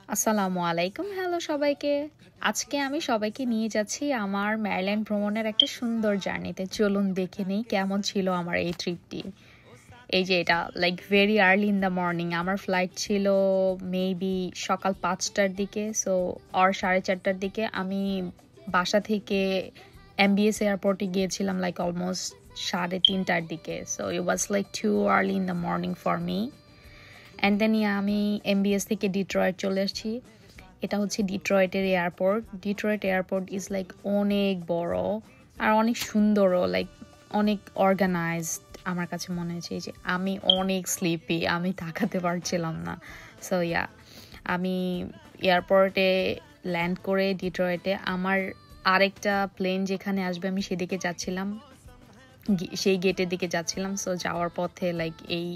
আসসালামু আলাইকুম। হ্যালো সবাইকে। আজকে আমি সবাইকে নিয়ে যাচ্ছি আমার মেরিল্যান্ড ভ্রমণের একটা সুন্দর জার্নিতে। চলুন দেখে নেই কেমন ছিল আমার এই ট্রিপটি। এই যে এটা like very early in the morning. আমার ফ্লাইট ছিল মেবি সকাল ৫টার দিকে, সো অর ৪:৩০টার দিকে আমি বাসা থেকে এমবিএস এয়ারপোর্টে গিয়েছিলাম লাইক অলমোস্ট ৩:৩০টার দিকে। So it was like too early in the morning for me. And then আমি এমবিএস থেকে ডিট্রয়েট চলে আসছি। এটা হচ্ছে ডিট্রয়েটের airport. Detroit airport is like অনেক বড় আর অনেক সুন্দরও, লাইক অনেক অর্গানাইজড। আমার কাছে মনে হয়েছে যে আমি অনেক স্লিপি, আমি তাকাতে পারছিলাম না। সো ইয়া, আমি এয়ারপোর্টে ল্যান্ড করে ডিট্রয়েটে আমার আরেকটা প্লেন যেখানে আসবে আমি সেদিকে যাচ্ছিলাম, সেই গেটের দিকে যাচ্ছিলাম। সো যাওয়ার পথে লাইক এই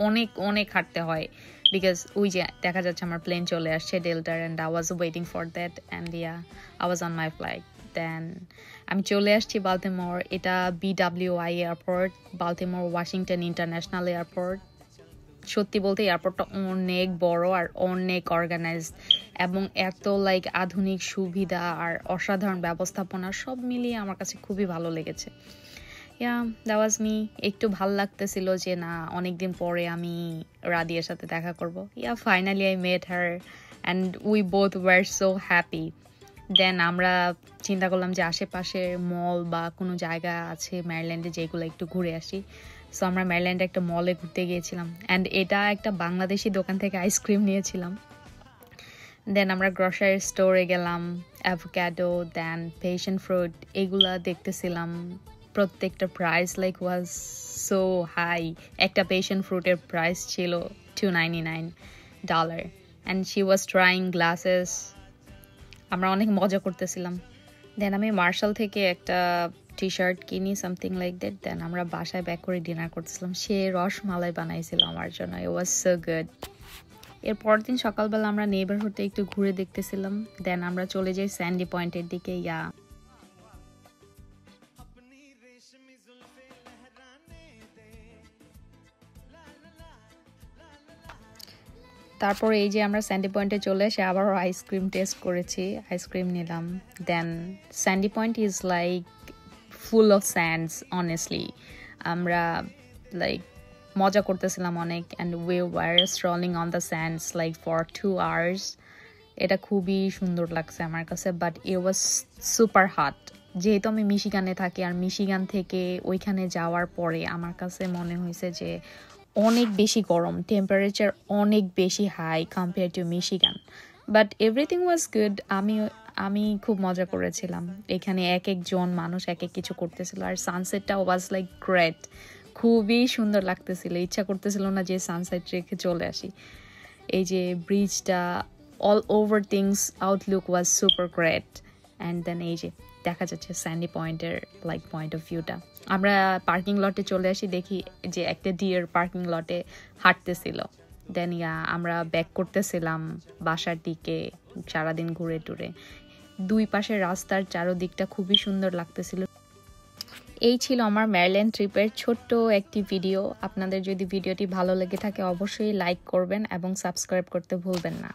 অনেক অনেক হাঁটতে হয়, বিকজ ওই যে দেখা যাচ্ছে আমার প্লেন চলে আসছে ডেল্টার, and I was waiting for that, and yeah I was on my flight. Then আমি চলে আসছি বাল্টিমোর। এটা BWI airport, Baltimore Washington international airport. সত্যি বলতে এয়ারপোর্টটা অনেক বড় আর অনেক অর্গানাইজড, এবং এত লাইক আধুনিক সুবিধা আর অসাধারণ ব্যবস্থাপনা সব মিলিয়ে আমার কাছে খুবই ভালো লেগেছে। ইয়া, দ্যাট ওয়াজ মি। একটু ভাল লাগতেছিল যে না, অনেকদিন পরে আমি রাদিয়ার সাথে দেখা করব। Yeah, finally I met her and we both were so happy. Then আমরা চিন্তা করলাম যে আশেপাশে মল বা কোনো জায়গা আছে মেরিল্যান্ডে যেগুলো একটু ঘুরে আসি। সো আমরা মেরিল্যান্ডে একটা মলে ঘুরতে গিয়েছিলাম, অ্যান্ড এটা একটা বাংলাদেশি দোকান থেকে আইসক্রিম নিয়েছিলাম। দেন আমরা গ্রসারি স্টোরে গেলাম, অ্যাভোক্যাডো, দেন পেশন ফ্রুট এগুলা দেখতেছিলাম। প্রত্যেকটা price like was so high. একটা পেশন ফ্রুটের প্রাইস ছিল $299, and she was trying glasses. আমরা অনেক মজা করতেছিলাম। দেন আমি মার্শাল থেকে একটা টি শার্ট কিনি, সামথিং লাইক দ্যাট। দেন আমরা বাসায় ব্যাক করে ডিনার করতেছিলাম। সে রসমালাই বানাইছিল আমার জন্য, ইট ওয়াজ সো গুড। এর পরের দিন সকালবেলা আমরা নেইবারহুডে একটু ঘুরে দেখতেছিলাম। দেন আমরা চলে যাই স্যান্ডি পয়েন্টের দিকে। ইয়া, তারপরে এই যে আমরা স্যান্ডি পয়েন্টে চলে এসে আবারও আইসক্রিম টেস্ট করেছি, আইসক্রিম নিলাম। Then Sandy Point is like full of sands honestly. আমরা লাইক মজা করতেছিলাম অনেক, and we were strolling on the sands like for 2 hours। এটা খুবই সুন্দর লাগছে আমার কাছে, but it was super hot. যেহেতু আমি মিশিগানে থাকি, আর মিশিগান থেকে ওইখানে যাওয়ার পরে আমার কাছে মনে হয়েছে যে অনেক বেশি গরম, টেম্পারেচার অনেক বেশি high compare to Michigan, but everything was good. আমি খুব মজা করেছিলাম। এখানে এক একজন মানুষ এক এক কিছু করতেছিল, আর সানসেটটা ওয়াজ লাইক গ্রেট, খুবই সুন্দর লাগতেছিল। ইচ্ছা করতেছিল না যে সানসেট রেখে চলে আসি। এই যে ব্রিজটা, all over things outlook was super great. And then এই যে দেখা যাচ্ছে স্যান্ডি পয়েন্টের লাইক পয়েন্ট অফ ভিউটা। আমরা পার্কিং লটে চলে আসি, দেখি যে একটা ডিয়ার পার্কিং লটে হাঁটতেছিল। দেন আমরা ব্যাক করতেছিলাম বাসার দিকে, সারাদিন ঘুরে টুরে। দুই পাশের রাস্তার চারোদিকটা খুবই সুন্দর লাগতেছিল। এই ছিল আমার মেরিল্যান্ড ট্রিপের ছোট্ট একটি ভিডিও। আপনাদের যদি ভিডিওটি ভালো লেগে থাকে অবশ্যই লাইক করবেন এবং সাবস্ক্রাইব করতে ভুলবেন না।